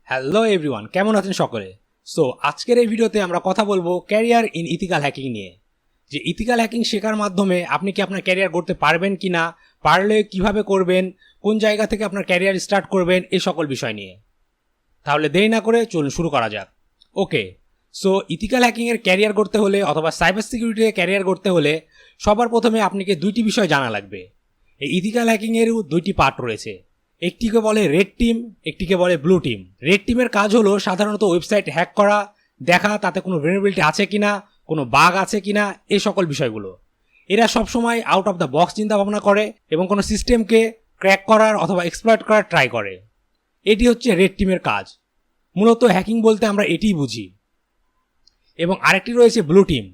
Hello everyone, কেমন আছেন সকলে? সো আজকের এই ভিডিওতে আমরা কথা বলবো ক্যারিয়ার ইন ইথিক্যাল হ্যাকিং নিয়ে। যে ইথিক্যাল হ্যাকিং শেখার মাধ্যমে আপনি কি আপনার ক্যারিয়ার করতে পারবেন কি না, পারলে কিভাবে করবেন, কোন জায়গা থেকে আপনার ক্যারিয়ার স্টার্ট করবেন, এই সকল বিষয় নিয়ে। তাহলে দেরি না করে চলুন শুরু করা যাক। ওকে, সো ইথিক্যাল হ্যাকিংয়ের ক্যারিয়ার করতে হলে অথবা সাইবার সিকিউরিটিতে ক্যারিয়ার করতে হলে সবার প্রথমে আপনাকে দুইটি বিষয় জানা লাগবে। এই ইথিক্যাল হ্যাকিংয়েরও দুইটি পার্ট রয়েছে, একটিকে বলে রেড টিম, একটিকে বলে ব্লু টিম। রেড টিমের কাজ হলো সাধারণত ওয়েবসাইট হ্যাক করা, দেখা তাতে কোনো ভেনারেবিলিটি আছে কিনা, কোনো বাগ আছে কিনা, এই সকল বিষয়গুলো। এরা সবসময় আউট অফ দ্য বক্স চিন্তা ভাবনা করে এবং কোনো সিস্টেমকে ক্র্যাক করার অথবা এক্সপ্লয়েট করার ট্রাই করে। এটি হচ্ছে রেড টিমের কাজ। মূলত হ্যাকিং বলতে আমরা এটিই বুঝি। এবং আরেকটি রয়েছে ব্লু টিম।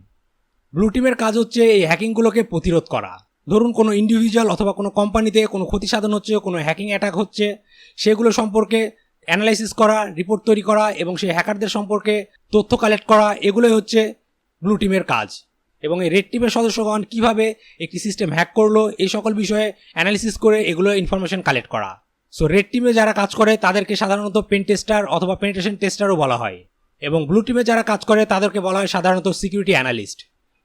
ব্লু টিমের কাজ হচ্ছে এই হ্যাকিংগুলোকে প্রতিরোধ করা। ধরুন কোনো ইন্ডিভিজুয়াল অথবা কোনো কোম্পানিতে কোনো ক্ষতি সাধন হচ্ছে, কোনো হ্যাকিং অ্যাটাক হচ্ছে, সেগুলো সম্পর্কে অ্যানালাইসিস করা, রিপোর্ট তৈরি করা এবং সেই হ্যাকারদের সম্পর্কে তথ্য কালেক্ট করা, এগুলোই হচ্ছে ব্লু টিমের কাজ। এবং এই রেড টিমের সদস্যগণ কীভাবে একটি সিস্টেম হ্যাক করলো, এই সকল বিষয়ে অ্যানালিসিস করে এগুলো ইনফরমেশন কালেক্ট করা। সো রেড টিমে যারা কাজ করে তাদেরকে সাধারণত পেন টেস্টার অথবা পেনিট্রেশন টেস্টারও বলা হয়, এবং ব্লু টিমে যারা কাজ করে তাদেরকে বলা হয় সাধারণত সিকিউরিটি অ্যানালিস্ট।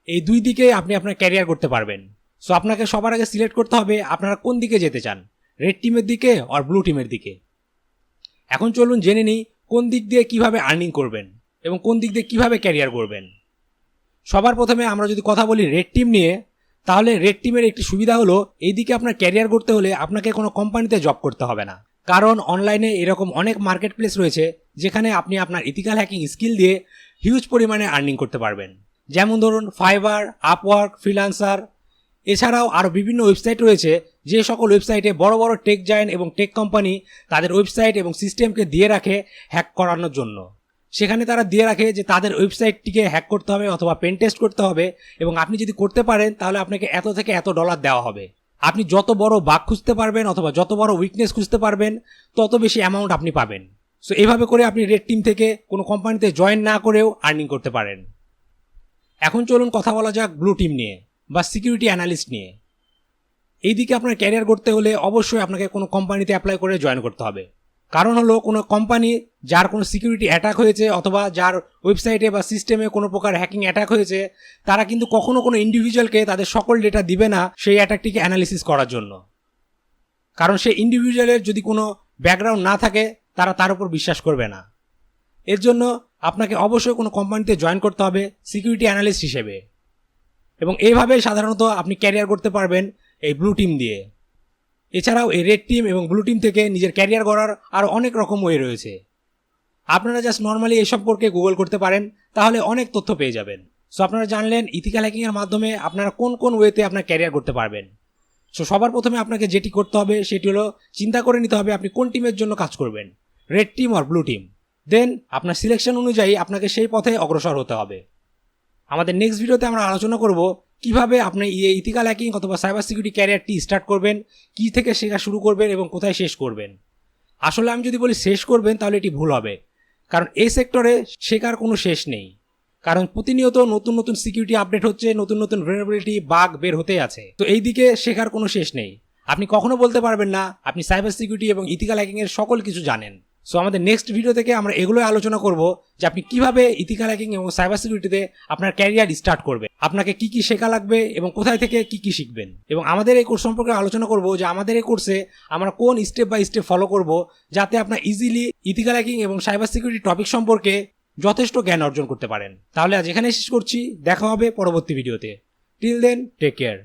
এই দুই দিকে আপনি আপনার ক্যারিয়ার করতে পারবেন। সো আপনাকে সবার আগে সিলেক্ট করতে হবে আপনারা কোন দিকে যেতে চান, রেড টিমের দিকে আর ব্লু টিমের দিকে। এখন চলুন জেনে নিই কোন দিক দিয়ে কিভাবে আর্নিং করবেন এবং কোন দিক দিয়ে কিভাবে ক্যারিয়ার করবেন। সবার প্রথমে আমরা যদি কথা বলি রেড টিম নিয়ে, তাহলে রেড টিমের একটি সুবিধা হলো এই দিকে আপনার ক্যারিয়ার করতে হলে আপনাকে কোনো কোম্পানিতে জব করতে হবে না। কারণ অনলাইনে এরকম অনেক মার্কেট প্লেস রয়েছে যেখানে আপনি আপনার ইথিক্যাল হ্যাকিং স্কিল দিয়ে হিউজ পরিমাণে আর্নিং করতে পারবেন। যেমন ধরুন ফাইবার, আপওয়ার্ক, ফ্রিল্যান্সার, এছাড়াও আরও বিভিন্ন ওয়েবসাইট রয়েছে যে সকল ওয়েবসাইটে বড় বড় টেক জায়ান্ট এবং টেক কোম্পানি তাদের ওয়েবসাইট এবং সিস্টেমকে দিয়ে রাখে হ্যাক করানোর জন্য। সেখানে তারা দিয়ে রাখে যে তাদের ওয়েবসাইটটিকে হ্যাক করতে হবে অথবা পেন টেস্ট করতে হবে, এবং আপনি যদি করতে পারেন তাহলে আপনাকে এত থেকে এত ডলার দেওয়া হবে। আপনি যত বড় বাগ খুঁজতে পারবেন অথবা যত বড় উইকনেস খুঁজতে পারবেন তত বেশি অ্যামাউন্ট আপনি পাবেন। সো এভাবে করে আপনি রেড টিম থেকে কোনো কোম্পানিতে জয়েন না করেও আর্নিং করতে পারেন। এখন চলুন কথা বলা যাক ব্লু টিম নিয়ে বা সিকিউরিটি অ্যানালিস্ট নিয়ে। এই দিকে আপনার ক্যারিয়ার করতে হলে অবশ্যই আপনাকে কোনো কোম্পানিতে অ্যাপ্লাই করে জয়েন করতে হবে। কারণ হলো কোনো কোম্পানি যার কোনো সিকিউরিটি অ্যাটাক হয়েছে অথবা যার ওয়েবসাইটে বা সিস্টেমে কোনো প্রকার হ্যাকিং অ্যাটাক হয়েছে, তারা কিন্তু কখনো কোনো ইন্ডিভিজুয়ালকে তাদের সকল ডেটা দিবে না সেই অ্যাটাকটিকে অ্যানালিসিস করার জন্য। কারণ সেই ইন্ডিভিজুয়ালের যদি কোনো ব্যাকগ্রাউন্ড না থাকে তারা তার উপর বিশ্বাস করবে না। এর জন্য আপনাকে অবশ্যই কোনো কোম্পানিতে জয়েন করতে হবে সিকিউরিটি অ্যানালিস্ট হিসেবে, এবং এইভাবে সাধারণত আপনি ক্যারিয়ার করতে পারবেন এই ব্লু টিম দিয়ে। এছাড়াও এই রেড টিম এবং ব্লু টিম থেকে নিজের ক্যারিয়ার গড়ার আরও অনেক রকম ওয়ে রয়েছে। আপনারা জাস্ট নর্মালি এই সম্পর্কে গুগল করতে পারেন, তাহলে অনেক তথ্য পেয়ে যাবেন। সো আপনারা জানলেন ইথিক্যাল হ্যাকিংয়ের মাধ্যমে আপনারা কোন কোন ওয়েতে আপনার ক্যারিয়ার করতে পারবেন। সো সবার প্রথমে আপনাকে যেটি করতে হবে সেটি হলো চিন্তা করে নিতে হবে আপনি কোন টিমের জন্য কাজ করবেন, রেড টিম আর ব্লু টিম। দেন আপনার সিলেকশন অনুযায়ী আপনাকে সেই পথে অগ্রসর হতে হবে। আমাদের নেক্সট ভিডিওতে আমরা আলোচনা করব কিভাবে আপনি এই ইথিক্যাল হ্যাকিং অথবা সাইবার সিকিউরিটি ক্যারিয়ারটি স্টার্ট করবেন, কী থেকে শেখা শুরু করবেন এবং কোথায় শেষ করবেন। আসলে আমি যদি বলি শেষ করবেন তাহলে এটি ভুল হবে, কারণ এই সেক্টরে শেখার কোনো শেষ নেই। কারণ প্রতিনিয়ত নতুন নতুন সিকিউরিটি আপডেট হচ্ছে, নতুন নতুন ভেনারেবিলিটি বাগ বের হতেই আছে। তো এই দিকে শেখার কোনো শেষ নেই। আপনি কখনো বলতে পারবেন না আপনি সাইবার সিকিউরিটি এবং ইথিক্যাল হ্যাকিংয়ের সকল কিছু জানেন। সো আমাদের নেক্সট ভিডিও থেকে আমরা এগুলোই আলোচনা করব যে আপনি কিভাবে ইথিক্যাল হ্যাকিং এবং সাইবার সিকিউরিটিতে আপনার ক্যারিয়ার স্টার্ট করবেন, আপনাকে কি কি শেখা লাগবে এবং কোথায় থেকে কি কি শিখবেন। এবং আমাদের এই কোর্স সম্পর্কে আলোচনা করব যে আমাদের এই কোর্সে আমরা কোন স্টেপ বাই স্টেপ ফলো করব যাতে আপনার ইজিলি ইথিক্যাল হ্যাকিং এবং সাইবার সিকিউরিটি টপিক সম্পর্কে যথেষ্ট জ্ঞান অর্জন করতে পারেন। তাহলে আজ এখানে শেষ করছি, দেখা হবে পরবর্তী ভিডিওতে। Till then take care.